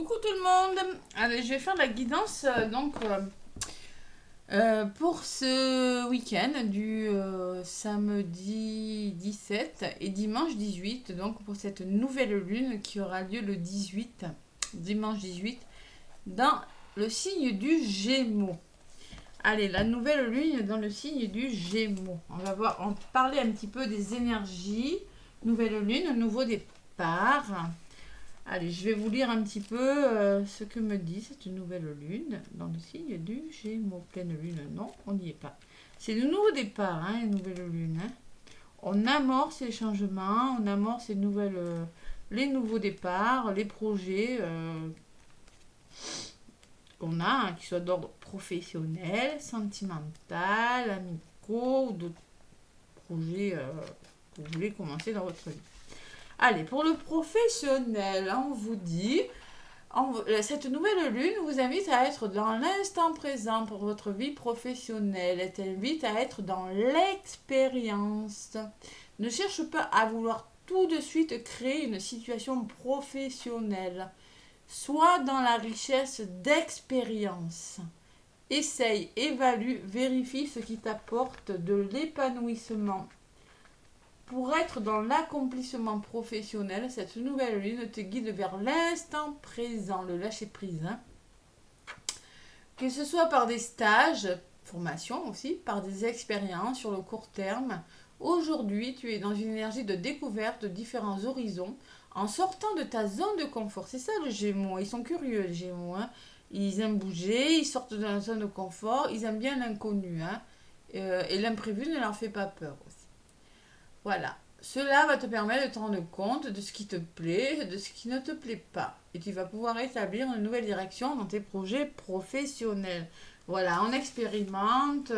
Coucou tout le monde. Allez, je vais faire la guidance pour ce week-end du samedi 17 et dimanche 18, donc pour cette nouvelle lune qui aura lieu le 18, dimanche 18, dans le signe du Gémeaux. Allez, la nouvelle lune dans le signe du Gémeaux. On va parler un petit peu des énergies. Nouvelle lune, nouveau départ. Allez, je vais vous lire un petit peu ce que me dit cette nouvelle lune dans le signe du Gémeaux. Pleine lune, non, on n'y est pas. C'est le nouveau départ, hein, les nouvelles lunes. Hein. On amorce les changements, on amorce les nouveaux départs, les projets qu'on a, hein, qui soient d'ordre professionnel, sentimental, amicaux ou d'autres projets que vous voulez commencer dans votre vie. Allez, pour le professionnel, on vous dit, cette nouvelle lune vous invite à être dans l'instant présent pour votre vie professionnelle. Elle t'invite à être dans l'expérience. Ne cherche pas à vouloir tout de suite créer une situation professionnelle. Sois dans la richesse d'expérience. Essaye, évalue, vérifie ce qui t'apporte de l'épanouissement. Pour être dans l'accomplissement professionnel, cette nouvelle lune te guide vers l'instant présent, le lâcher-prise. Hein. Que ce soit par des stages, formation aussi, par des expériences sur le court terme. Aujourd'hui, tu es dans une énergie de découverte de différents horizons en sortant de ta zone de confort. C'est ça le Gémeaux, ils sont curieux les Gémeaux. Hein. Ils aiment bouger, ils sortent de la zone de confort, ils aiment bien l'inconnu. Hein. Et l'imprévu ne leur fait pas peur aussi. Voilà. Cela va te permettre de te rendre compte de ce qui te plaît, de ce qui ne te plaît pas. Et tu vas pouvoir établir une nouvelle direction dans tes projets professionnels. Voilà, on expérimente,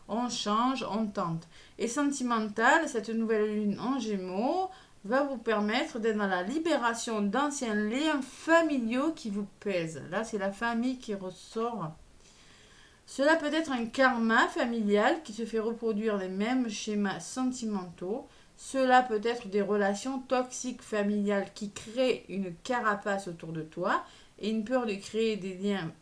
on change, on tente. Et sentimental, cette nouvelle lune en Gémeaux va vous permettre d'être dans la libération d'anciens liens familiaux qui vous pèsent. Là, c'est la famille qui ressort. Cela peut être un karma familial qui te fait reproduire les mêmes schémas sentimentaux. Cela peut être des relations toxiques familiales qui créent une carapace autour de toi et une peur de créer des liens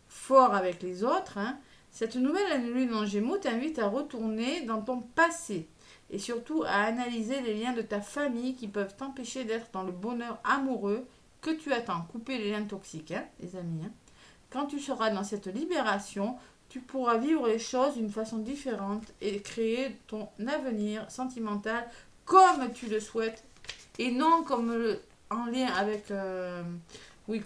forts avec les autres. Hein. Cette nouvelle lune en Gémeaux t'invite à retourner dans ton passé et surtout à analyser les liens de ta famille qui peuvent t'empêcher d'être dans le bonheur amoureux que tu attends. Couper les liens toxiques, hein, les amis. Hein. Quand tu seras dans cette libération, tu pourras vivre les choses d'une façon différente et créer ton avenir sentimental comme tu le souhaites et non comme en lien avec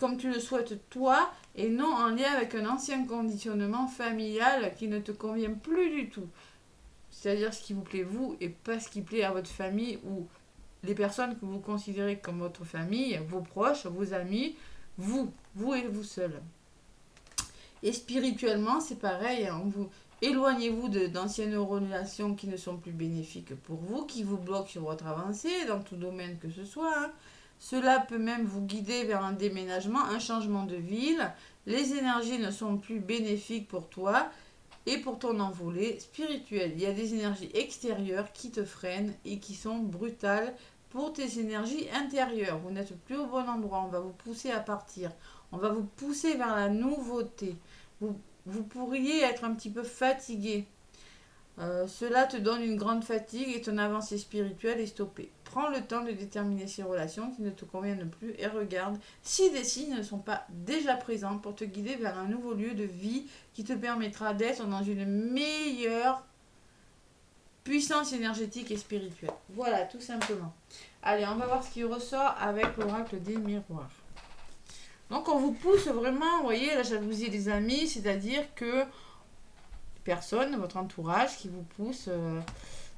comme tu le souhaites toi et non en lien avec un ancien conditionnement familial qui ne te convient plus du tout. C'est-à-dire ce qui vous plaît vous et pas ce qui plaît à votre famille ou les personnes que vous considérez comme votre famille, vos proches, vos amis, vous et vous seul. Et spirituellement, c'est pareil. Hein, éloignez-vous d'anciennes relations qui ne sont plus bénéfiques pour vous, qui vous bloquent sur votre avancée, dans tout domaine que ce soit. Hein. Cela peut même vous guider vers un déménagement, un changement de ville. Les énergies ne sont plus bénéfiques pour toi et pour ton envolée spirituelle. Il y a des énergies extérieures qui te freinent et qui sont brutales pour tes énergies intérieures. Vous n'êtes plus au bon endroit. On va vous pousser à partir. On va vous pousser vers la nouveauté. Vous pourriez être un petit peu fatigué. Cela te donne une grande fatigue et ton avancée spirituelle est stoppée. Prends le temps de déterminer ces relations qui ne te conviennent plus et regarde si des signes ne sont pas déjà présents pour te guider vers un nouveau lieu de vie qui te permettra d'être dans une meilleure puissance énergétique et spirituelle. Voilà, tout simplement. Allez, on va voir ce qui ressort avec l'oracle des miroirs. Donc on vous pousse vraiment, vous voyez, la jalousie des amis, c'est-à-dire que personne, votre entourage, qui vous pousse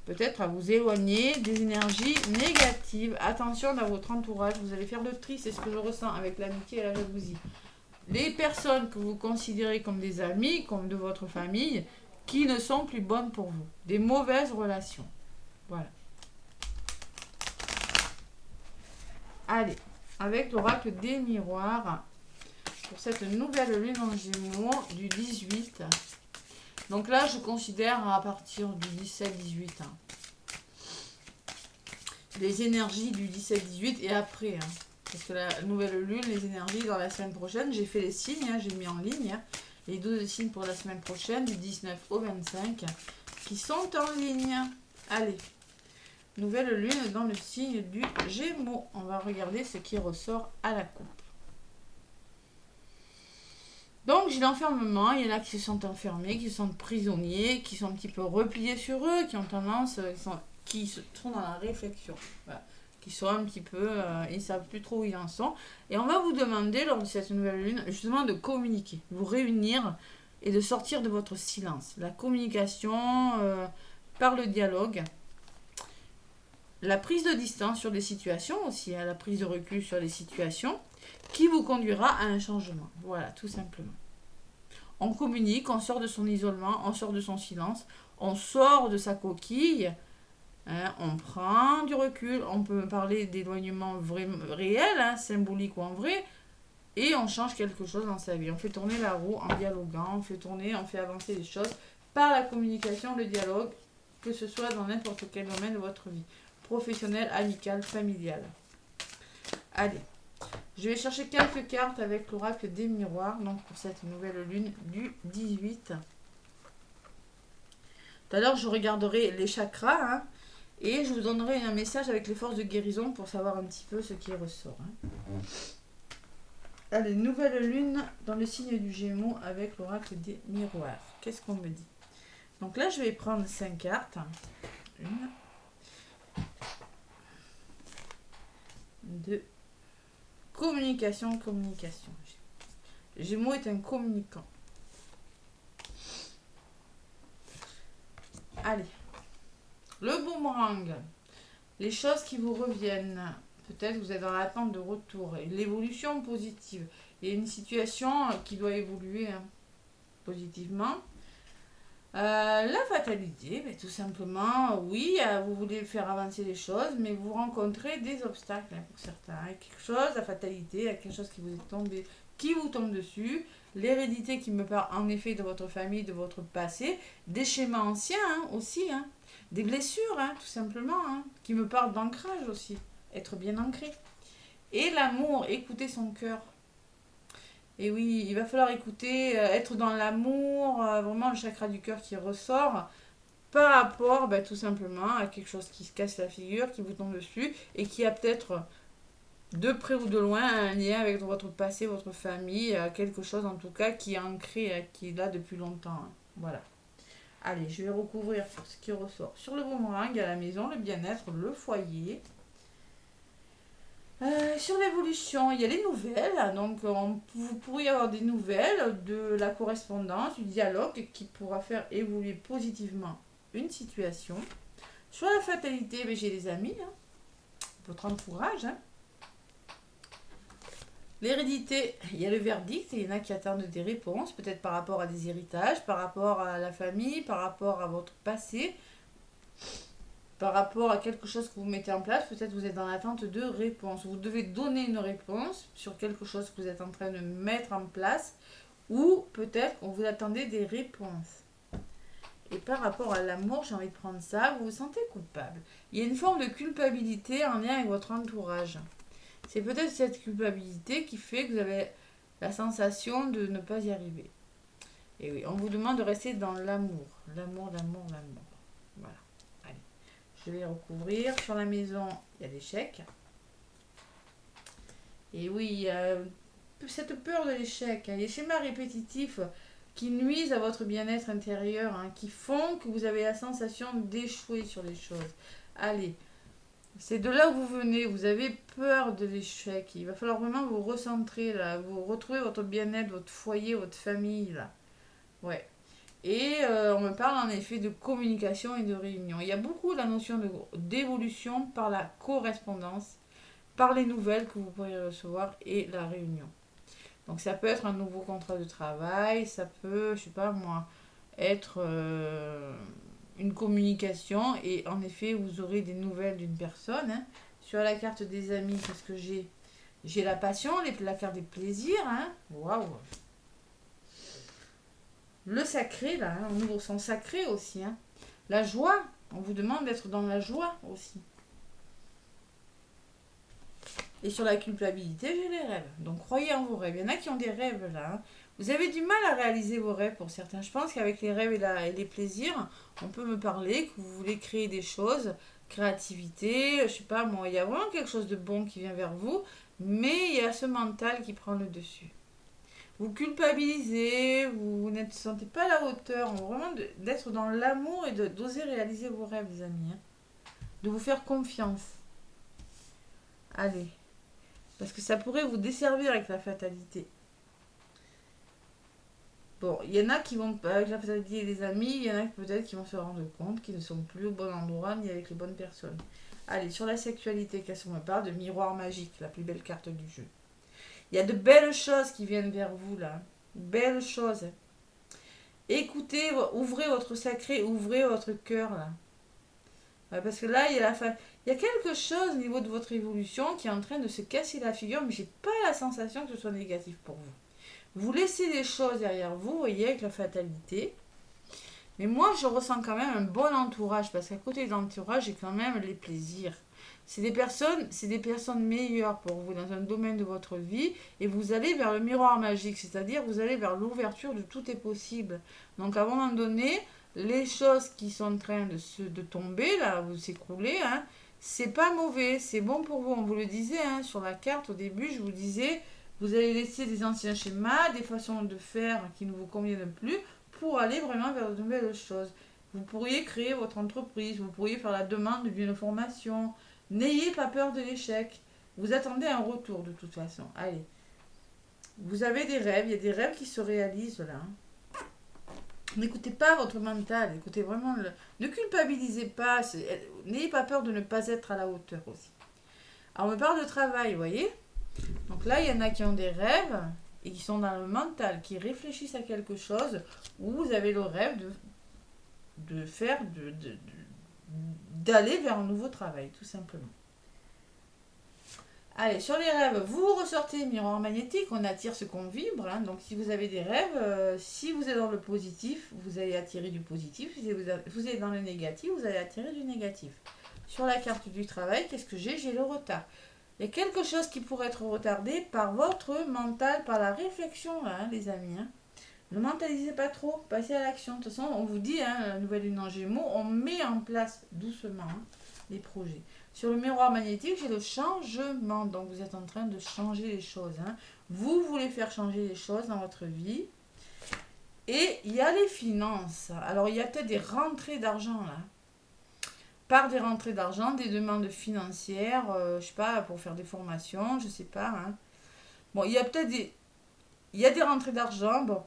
peut-être à vous éloigner des énergies négatives. Attention dans votre entourage, vous allez faire le tri, c'est ce que je ressens avec l'amitié et la jalousie. Les personnes que vous considérez comme des amis, comme de votre famille, qui ne sont plus bonnes pour vous. Des mauvaises relations. Voilà. Allez. Avec l'oracle des miroirs pour cette nouvelle lune en Gémeaux du 18. Donc là, je considère à partir du 17-18. Hein. Les énergies du 17-18 et après. Hein. Parce que la nouvelle lune, les énergies dans la semaine prochaine, j'ai fait les signes, hein, j'ai mis en ligne hein, les 12 signes pour la semaine prochaine, du 19 au 25, qui sont en ligne. Allez, nouvelle lune dans le signe du Gémeaux. On va regarder ce qui ressort à la coupe. Donc, j'ai l'enfermement. Il y en a qui se sentent enfermés, qui se sentent prisonniers, qui sont un petit peu repliés sur eux, qui ont tendance, qui sont dans la réflexion. Voilà. Qui sont un petit peu, ils ne savent plus trop où ils en sont. Et on va vous demander, lors de cette nouvelle lune, justement de communiquer, vous réunir et de sortir de votre silence. La communication par le dialogue. La prise de distance sur des situations aussi, hein, la prise de recul sur les situations qui vous conduira à un changement. Voilà, tout simplement. On communique, on sort de son isolement, on sort de son silence, on sort de sa coquille, hein, on prend du recul, on peut parler d'éloignement réel, hein, symbolique ou en vrai, et on change quelque chose dans sa vie. On fait tourner la roue en dialoguant, on fait avancer les choses par la communication, le dialogue, que ce soit dans n'importe quel domaine de votre vie, professionnel, amical, familial. Allez. Je vais chercher quelques cartes avec l'oracle des miroirs, donc pour cette nouvelle lune du 18. Tout à l'heure, je regarderai les chakras hein, et je vous donnerai un message avec les forces de guérison pour savoir un petit peu ce qui ressort. Hein. Allez, nouvelle lune dans le signe du Gémeaux avec l'oracle des miroirs. Qu'est-ce qu'on me dit? Donc là, je vais prendre 5 cartes. 1, 2. Communication. Gémeaux est un communicant. Allez. Le boomerang. Les choses qui vous reviennent. Peut-être vous êtes dans l'attente de retour. L'évolution positive. Il y a une situation qui doit évoluer hein, positivement. La fatalité, mais tout simplement, oui, vous voulez faire avancer les choses, mais vous rencontrez des obstacles hein, pour certains. Quelque chose, la fatalité, quelque chose qui vous est tombé, qui vous tombe dessus, l'hérédité qui me parle en effet de votre famille, de votre passé, des schémas anciens hein, aussi, hein, des blessures hein, tout simplement, hein, qui me parlent d'ancrage aussi, être bien ancré. Et l'amour, écouter son cœur. Et oui, il va falloir écouter, être dans l'amour, vraiment le chakra du cœur qui ressort par rapport tout simplement à quelque chose qui se casse la figure, qui vous tombe dessus et qui a peut-être de près ou de loin un lien avec votre passé, votre famille, quelque chose en tout cas qui est ancré, qui est là depuis longtemps. Hein. Voilà. Allez, je vais recouvrir sur ce qui ressort. Sur le boomerang, à la maison, le bien-être, le foyer. Sur l'évolution, il y a les nouvelles, donc vous pourriez avoir des nouvelles de la correspondance, du dialogue qui pourra faire évoluer positivement une situation. Sur la fatalité, j'ai les amis, hein, votre entourage. Hein. L'hérédité, il y a le verdict, il y en a qui attendent des réponses, peut-être par rapport à des héritages, par rapport à la famille, par rapport à votre passé. Par rapport à quelque chose que vous mettez en place, peut-être vous êtes dans l'attente de réponses. Vous devez donner une réponse sur quelque chose que vous êtes en train de mettre en place ou peut-être que vous attendez des réponses. Et par rapport à l'amour, j'ai envie de prendre ça, vous vous sentez coupable. Il y a une forme de culpabilité en lien avec votre entourage. C'est peut-être cette culpabilité qui fait que vous avez la sensation de ne pas y arriver. Et oui, on vous demande de rester dans l'amour. L'amour. Voilà. Je vais recouvrir. Sur la maison, il y a des chèques. Et oui, il y a cette peur de l'échec. Les schémas répétitifs qui nuisent à votre bien-être intérieur, hein, qui font que vous avez la sensation d'échouer sur les choses. Allez, c'est de là où vous venez. Vous avez peur de l'échec. Il va falloir vraiment vous recentrer, là, vous retrouver votre bien-être, votre foyer, votre famille. Là. Ouais. Et on me parle en effet de communication et de réunion. Il y a beaucoup la notion d'évolution par la correspondance, par les nouvelles que vous pourrez recevoir et la réunion. Donc ça peut être un nouveau contrat de travail, ça peut, je sais pas moi, être une communication et en effet vous aurez des nouvelles d'une personne. Hein. Sur la carte des amis, qu'est-ce que j'ai? J'ai la passion, la carte des plaisirs. Hein. Waouh! Le sacré, là, hein, on ouvre son sacré aussi. Hein. La joie, on vous demande d'être dans la joie aussi. Et sur la culpabilité, j'ai les rêves. Donc croyez en vos rêves. Il y en a qui ont des rêves là, hein. Vous avez du mal à réaliser vos rêves pour certains. Je pense qu'avec les rêves et les plaisirs, on peut me parler que vous voulez créer des choses, créativité, je sais pas moi, il y a vraiment quelque chose de bon qui vient vers vous, mais il y a ce mental qui prend le dessus. Vous culpabilisez, vous n'êtes sentez pas à la hauteur, vraiment d'être dans l'amour et d'oser réaliser vos rêves, les amis, hein. De vous faire confiance. Allez, parce que ça pourrait vous desservir avec la fatalité. Bon, il y en a qui vont, avec la fatalité des amis, il y en a peut-être qui vont se rendre compte qu'ils ne sont plus au bon endroit ni avec les bonnes personnes. Allez, sur la sexualité, qu'est-ce qu'on me parle de miroir magique, la plus belle carte du jeu. Il y a de belles choses qui viennent vers vous là. Belles choses. Écoutez, ouvrez votre sacré, ouvrez votre cœur là. Ouais, parce que là, il y a quelque chose au niveau de votre évolution qui est en train de se casser la figure, mais j'ai pas la sensation que ce soit négatif pour vous. Vous laissez des choses derrière vous, vous voyez, avec la fatalité. Mais moi, je ressens quand même un bon entourage, parce qu'à côté de l'entourage, j'ai quand même les plaisirs. C'est des personnes meilleures pour vous dans un domaine de votre vie, et vous allez vers le miroir magique, c'est-à-dire vous allez vers l'ouverture de tout est possible. Donc à un moment donné, les choses qui sont en train de tomber, là, vous s'écrouler, hein, c'est pas mauvais, c'est bon pour vous. On vous le disait hein, sur la carte au début, je vous disais, vous allez laisser des anciens schémas, des façons de faire qui ne vous conviennent plus, pour aller vraiment vers de nouvelles choses. Vous pourriez créer votre entreprise, vous pourriez faire la demande d'une formation. N'ayez pas peur de l'échec. Vous attendez un retour de toute façon. Allez. Vous avez des rêves, il y a des rêves qui se réalisent là, hein. N'écoutez pas votre mental, écoutez vraiment ne culpabilisez pas, n'ayez pas peur de ne pas être à la hauteur aussi. Alors on me parle de travail, vous voyez. Donc là, il y en a qui ont des rêves et qui sont dans le mental, qui réfléchissent à quelque chose, où vous avez le rêve de faire, d'aller vers un nouveau travail, tout simplement. Allez, sur les rêves, vous ressortez miroir magnétique, on attire ce qu'on vibre, hein. Donc si vous avez des rêves, si vous êtes dans le positif, vous allez attirer du positif. Si vous êtes dans le négatif, vous allez attirer du négatif. Sur la carte du travail, qu'est-ce que j'ai? J'ai le retard. Il y a quelque chose qui pourrait être retardé par votre mental, par la réflexion, là, hein, les amis, hein. Ne mentalisez pas trop, passez à l'action. De toute façon, on vous dit, hein, la nouvelle lune en Gémeaux, on met en place doucement hein, les projets. Sur le miroir magnétique, j'ai le changement. Donc, vous êtes en train de changer les choses, hein. Vous voulez faire changer les choses dans votre vie. Et il y a les finances. Alors, il y a peut-être des rentrées d'argent, là. Par des rentrées d'argent, des demandes financières, je sais pas, pour faire des formations, je sais pas, hein. Bon, il y a peut-être des... Il y a des rentrées d'argent, bon.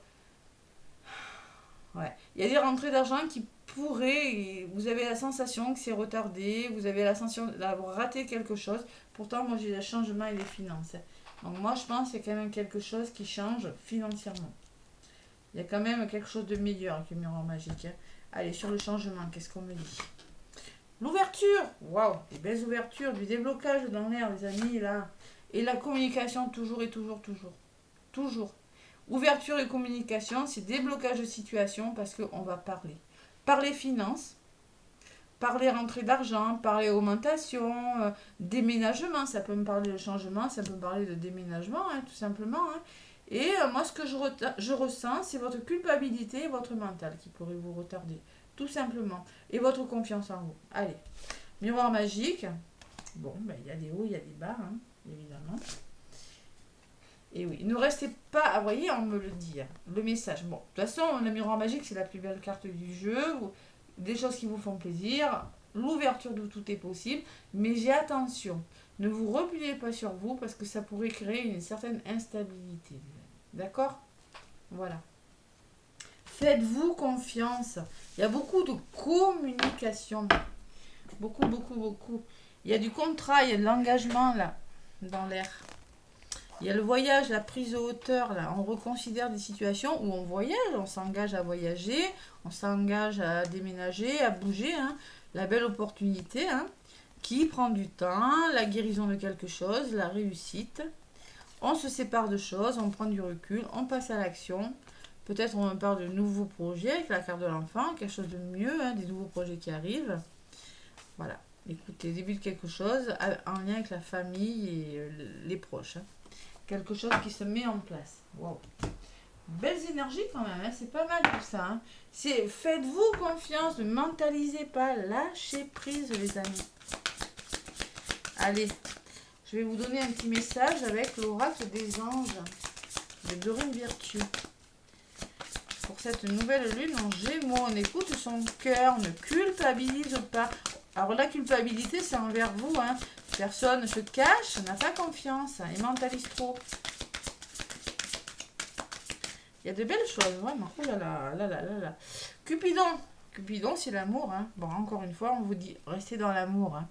Ouais. Il y a des rentrées d'argent qui pourraient, vous avez la sensation que c'est retardé, vous avez la sensation d'avoir raté quelque chose. Pourtant, moi, j'ai le changement et les finances. Donc, moi, je pense qu'il y a quand même quelque chose qui change financièrement. Il y a quand même quelque chose de meilleur avec le miroir magique, hein. Allez, sur le changement, qu'est-ce qu'on me dit? L'ouverture! Waouh! Des belles ouvertures, du déblocage dans l'air, les amis, là. Et la communication, toujours et toujours, toujours. Toujours. Ouverture et communication, c'est déblocage de situation parce qu'on va parler. Parler finances, parler rentrée d'argent, parler augmentation, déménagement, ça peut me parler de changement, ça peut me parler de déménagement, hein, tout simplement, hein. Et moi, ce que je ressens, c'est votre culpabilité et votre mental qui pourrait vous retarder, tout simplement. Et votre confiance en vous. Allez, miroir magique. Bon, ben, il y a des hauts, il y a des bas, hein, évidemment. Et oui, ne restez pas, vous voyez, on me le dit, hein, le message. Bon, de toute façon, le miroir magique, c'est la plus belle carte du jeu. Des choses qui vous font plaisir, l'ouverture de tout est possible. Mais j'ai attention, ne vous repliez pas sur vous parce que ça pourrait créer une certaine instabilité. D'accord? Voilà. Faites-vous confiance. Il y a beaucoup de communication. Beaucoup, beaucoup, beaucoup. Il y a du contrat, il y a de l'engagement là, dans l'air. Il y a le voyage, la prise de hauteur, là. On reconsidère des situations où on voyage, on s'engage à voyager, on s'engage à déménager, à bouger, hein. La belle opportunité, hein, qui prend du temps, la guérison de quelque chose, la réussite. On se sépare de choses, on prend du recul, on passe à l'action. Peut-être on parle de nouveaux projets avec la carte de l'enfant, quelque chose de mieux, hein, des nouveaux projets qui arrivent. Voilà. Écoutez, début de quelque chose en lien avec la famille et les proches. Hein. Quelque chose qui se met en place. Wow. Belles énergies quand même, hein, c'est pas mal tout ça. Hein. Faites-vous confiance, ne mentalisez pas, lâchez prise les amis. Allez, je vais vous donner un petit message avec l'oracle des anges de Dorine Virtue. Pour cette nouvelle lune en Gémeaux, on écoute son cœur, ne culpabilise pas. Alors la culpabilité, c'est envers vous. Hein. Personne se cache, n'a pas confiance et mentalise trop. Il y a de belles choses, vraiment. Oh là là, là là là là. Cupidon. Cupidon, c'est l'amour. Hein. Bon, encore une fois, on vous dit, restez dans l'amour. Hein.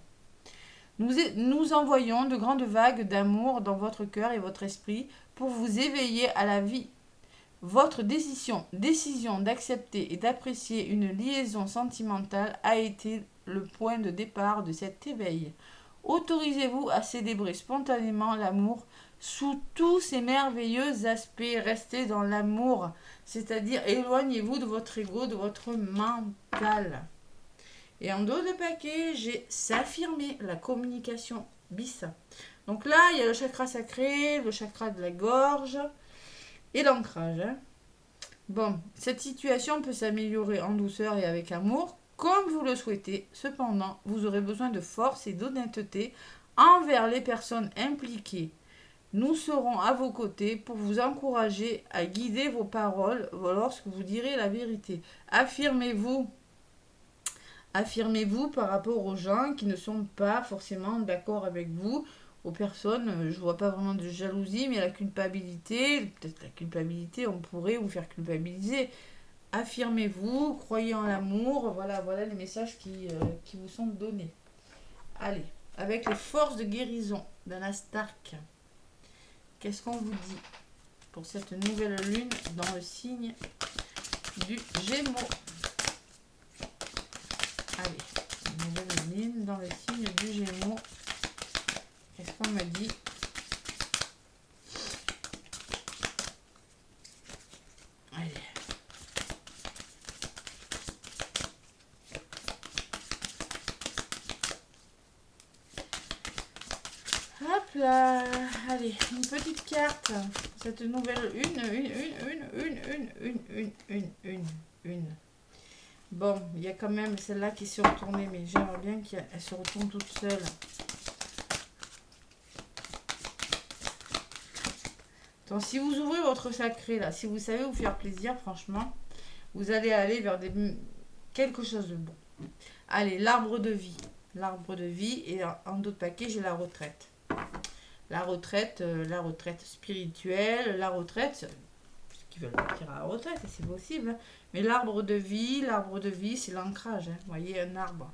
Nous envoyons de grandes vagues d'amour dans votre cœur et votre esprit pour vous éveiller à la vie. Votre décision d'accepter et d'apprécier une liaison sentimentale a été le point de départ de cet éveil. Autorisez-vous à célébrer spontanément l'amour sous tous ses merveilleux aspects. Restez dans l'amour, c'est-à-dire éloignez-vous de votre ego, de votre mental. Et en dos de paquet, j'ai s'affirmer, la communication bis. Donc là, il y a le chakra sacré, le chakra de la gorge et l'ancrage. Hein. Bon, cette situation peut s'améliorer en douceur et avec amour, comme vous le souhaitez. Cependant, vous aurez besoin de force et d'honnêteté envers les personnes impliquées. Nous serons à vos côtés pour vous encourager à guider vos paroles lorsque vous direz la vérité. Affirmez-vous. Affirmez-vous par rapport aux gens qui ne sont pas forcément d'accord avec vous, aux personnes, je vois pas vraiment de jalousie, mais la culpabilité, peut-être la culpabilité, on pourrait vous faire culpabiliser. Affirmez-vous, croyez en l'amour, voilà les messages qui vous sont donnés. Allez, avec les forces de guérison d'Anna Stark, qu'est-ce qu'on vous dit pour cette nouvelle lune dans le signe du Gémeaux? Allez, nouvelle lune dans le signe du Gémeaux. Qu'est-ce qu'on m'a dit? Allez. Hop là. Allez, une petite carte. Cette nouvelle une. Bon, il y a quand même celle-là qui s'est retournée, mais j'aimerais bien qu'elle se retourne toute seule. Donc, si vous ouvrez votre sacré, là, si vous savez vous faire plaisir, franchement, vous allez aller vers quelque chose de bon. Allez, l'arbre de vie. L'arbre de vie, et en d'autres paquets, j'ai la retraite. La retraite spirituelle, la retraite, ceux qui veulent partir à la retraite, c'est possible. Mais l'arbre de vie, c'est l'ancrage. Hein. Vous voyez, un arbre.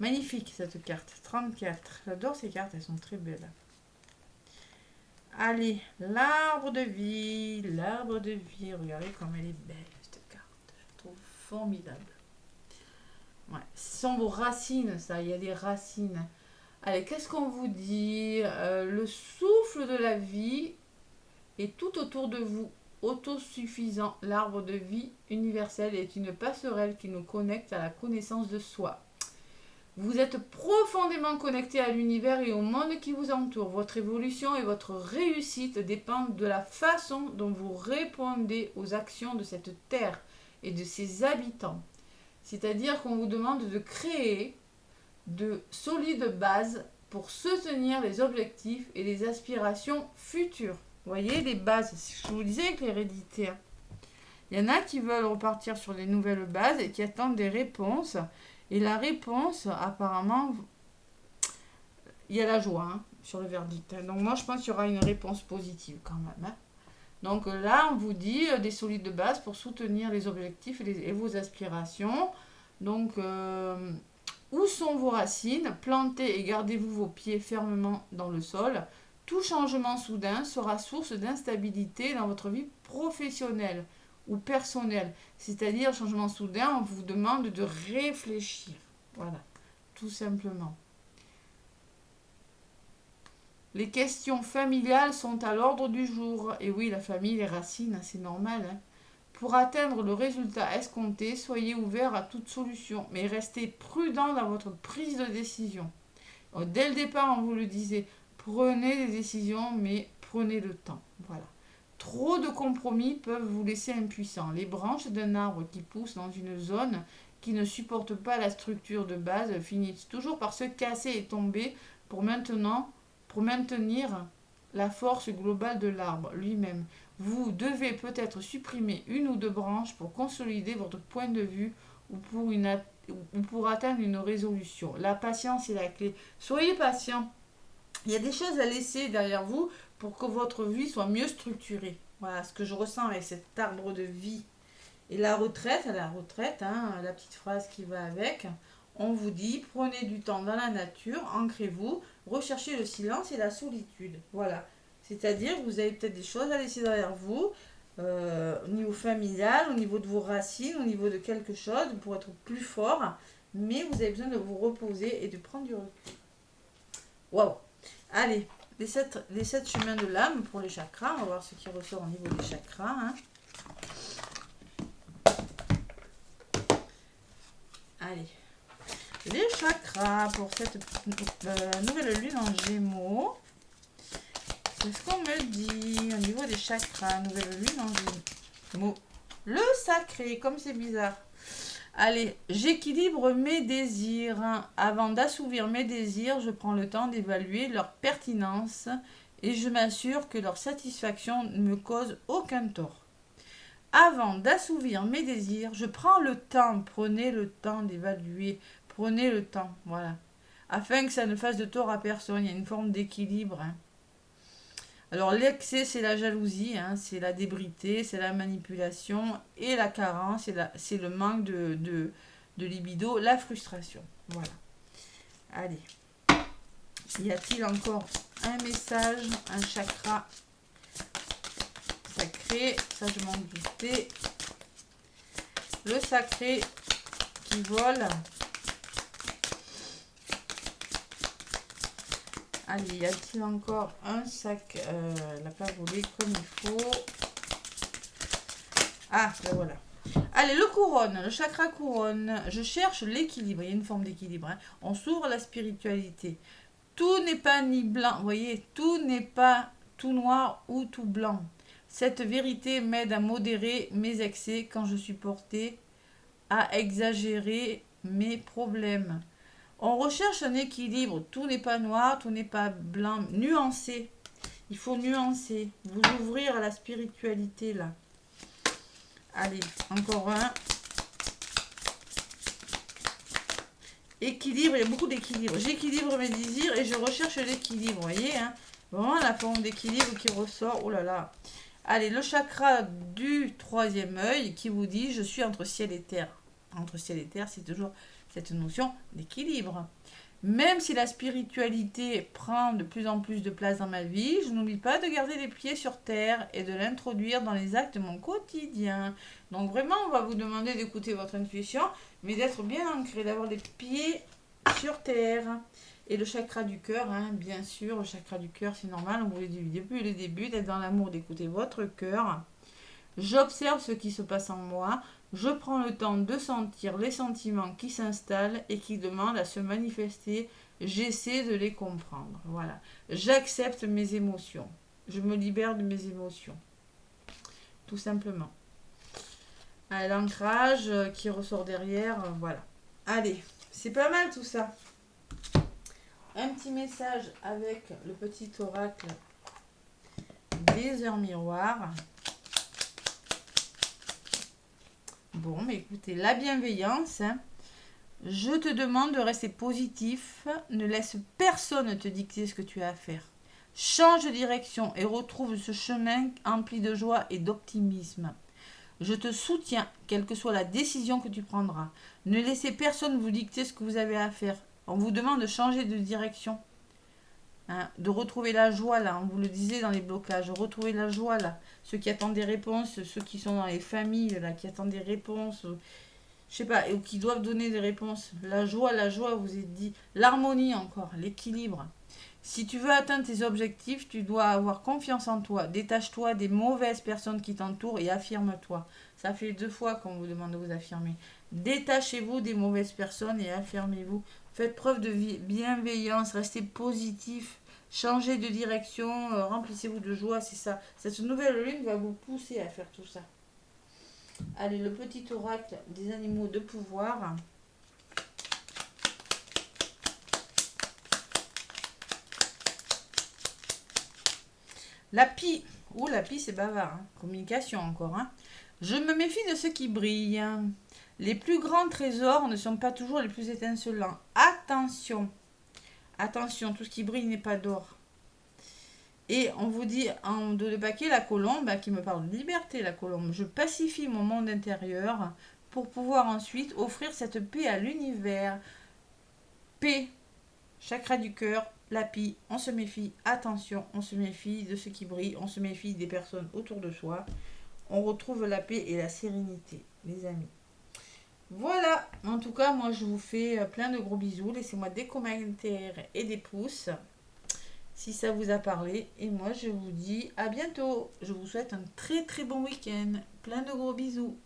Magnifique, cette carte. 34. J'adore ces cartes, elles sont très belles. Allez, l'arbre de vie, regardez comme elle est belle cette carte, je trouve formidable. Ouais, ce sont vos racines, ça, il y a des racines. Allez, qu'est-ce qu'on vous dit? Le souffle de la vie est tout autour de vous, autosuffisant. L'arbre de vie universel est une passerelle qui nous connecte à la connaissance de soi. Vous êtes profondément connecté à l'univers et au monde qui vous entoure. Votre évolution et votre réussite dépendent de la façon dont vous répondez aux actions de cette terre et de ses habitants. C'est-à-dire qu'on vous demande de créer de solides bases pour soutenir les objectifs et les aspirations futures. Vous voyez, les bases, je vous disais avec l'hérédité. Il y en a qui veulent repartir sur les nouvelles bases et qui attendent des réponses. Et la réponse, apparemment, il y a la joie hein, sur le verdict. Hein. Donc moi, je pense qu'il y aura une réponse positive quand même. Hein. Donc là, on vous dit des solides bases pour soutenir les objectifs et vos aspirations. Donc, où sont vos racines? Plantez et gardez-vous vos pieds fermement dans le sol. Tout changement soudain sera source d'instabilité dans votre vie professionnelle ou personnel. C'est-à-dire, changement soudain, on vous demande de réfléchir. Voilà, tout simplement. Les questions familiales sont à l'ordre du jour. Et oui, la famille, les racines, c'est normal. Hein. Pour atteindre le résultat escompté, soyez ouvert à toute solution, mais restez prudent dans votre prise de décision. Dès le départ, on vous le disait, prenez des décisions, mais prenez le temps. Voilà. Trop de compromis peuvent vous laisser impuissant. Les branches d'un arbre qui pousse dans une zone qui ne supporte pas la structure de base finissent toujours par se casser et tomber pour maintenir la force globale de l'arbre lui-même. Vous devez peut-être supprimer une ou deux branches pour consolider votre point de vue ou pour atteindre une résolution. La patience est la clé. Soyez patient. Il y a des choses à laisser derrière vous pour que votre vie soit mieux structurée. Voilà ce que je ressens avec cet arbre de vie. Et la retraite, la petite phrase qui va avec, on vous dit, prenez du temps dans la nature, ancrez-vous, recherchez le silence et la solitude. Voilà. C'est-à-dire que vous avez peut-être des choses à laisser derrière vous, au niveau familial, au niveau de vos racines, au niveau de quelque chose, pour être plus fort, mais vous avez besoin de vous reposer et de prendre du recul. Waouh! Allez, les 7 chemins de l'âme pour les chakras, on va voir ce qui ressort au niveau des chakras. Hein. Allez, les chakras pour cette nouvelle lune en Gémeaux. Qu'est-ce qu'on me dit au niveau des chakras, nouvelle lune en Gémeaux? Le sacré, comme c'est bizarre. Allez, j'équilibre mes désirs. Avant d'assouvir mes désirs, je prends le temps d'évaluer leur pertinence et je m'assure que leur satisfaction ne me cause aucun tort. Avant d'assouvir mes désirs, je prends le temps, prenez le temps d'évaluer, prenez le temps, voilà, afin que ça ne fasse de tort à personne. Il y a une forme d'équilibre. Hein. Alors l'excès, c'est la jalousie, hein, c'est la débridée, c'est la manipulation, et la carence, c'est le manque de libido, la frustration. Voilà. Allez. Y a-t-il encore un message, un chakra sacré? Ça, je m'en doutais. Le sacré qui vole. Allez, y a-t-il encore un sac? Elle n'a pas volé comme il faut. Ah, ben voilà. Allez, le couronne, le chakra couronne. Je cherche l'équilibre. Il y a une forme d'équilibre. Hein. On s'ouvre à la spiritualité. Tout n'est pas ni blanc. Vous voyez, tout n'est pas tout noir ou tout blanc. Cette vérité m'aide à modérer mes excès quand je suis portée à exagérer mes problèmes. On recherche un équilibre. Tout n'est pas noir, tout n'est pas blanc. Nuancé. Il faut nuancer. Vous ouvrir à la spiritualité, là. Allez, encore un. Équilibre, il y a beaucoup d'équilibre. J'équilibre mes désirs et je recherche l'équilibre. Vous voyez, hein, vraiment la forme d'équilibre qui ressort. Oh là là. Allez, le chakra du troisième œil qui vous dit « Je suis entre ciel et terre ». Entre ciel et terre, c'est toujours cette notion d'équilibre. Même si la spiritualité prend de plus en plus de place dans ma vie, je n'oublie pas de garder les pieds sur terre et de l'introduire dans les actes de mon quotidien. Donc vraiment, on va vous demander d'écouter votre intuition, mais d'être bien ancré, d'avoir les pieds sur terre. Et le chakra du cœur, hein, bien sûr, le chakra du cœur, c'est normal, on vous l'a dit depuis le début, d'être dans l'amour, d'écouter votre cœur. J'observe ce qui se passe en moi. Je prends le temps de sentir les sentiments qui s'installent et qui demandent à se manifester. J'essaie de les comprendre. Voilà. J'accepte mes émotions. Je me libère de mes émotions. Tout simplement. L'ancrage qui ressort derrière. Voilà. Allez, c'est pas mal tout ça. Un petit message avec le petit oracle des heures miroirs. Bon, mais écoutez, la bienveillance, hein. Je te demande de rester positif, ne laisse personne te dicter ce que tu as à faire. Change de direction et retrouve ce chemin empli de joie et d'optimisme. Je te soutiens, quelle que soit la décision que tu prendras. Ne laissez personne vous dicter ce que vous avez à faire. On vous demande de changer de direction. Hein, de retrouver la joie là, on vous le disait dans les blocages, retrouver la joie là, ceux qui attendent des réponses, ceux qui sont dans les familles là, qui attendent des réponses, je sais pas, ou qui doivent donner des réponses, la joie, vous êtes dit, l'harmonie encore, l'équilibre. Si tu veux atteindre tes objectifs, tu dois avoir confiance en toi. Détache-toi des mauvaises personnes qui t'entourent et affirme-toi. Ça fait 2 fois qu'on vous demande de vous affirmer. Détachez-vous des mauvaises personnes et affirmez-vous. Faites preuve de bienveillance, restez positif, changez de direction, remplissez-vous de joie, c'est ça. Cette nouvelle lune va vous pousser à faire tout ça. Allez, le petit oracle des animaux de pouvoir. La pie. Oh, la pie, c'est bavard. Hein. Communication encore. Hein. Je me méfie de ce qui brille. Les plus grands trésors ne sont pas toujours les plus étincelants. Attention. Attention, tout ce qui brille n'est pas d'or. Et on vous dit en dos de paquet, la colombe, qui me parle de liberté, la colombe. Je pacifie mon monde intérieur pour pouvoir ensuite offrir cette paix à l'univers. Paix, chakra du cœur, la pie, on se méfie, attention, on se méfie de ce qui brille, on se méfie des personnes autour de soi. On retrouve la paix et la sérénité, les amis. Voilà, en tout cas, moi je vous fais plein de gros bisous. Laissez-moi des commentaires et des pouces si ça vous a parlé. Et moi je vous dis à bientôt. Je vous souhaite un très très bon week-end. Plein de gros bisous.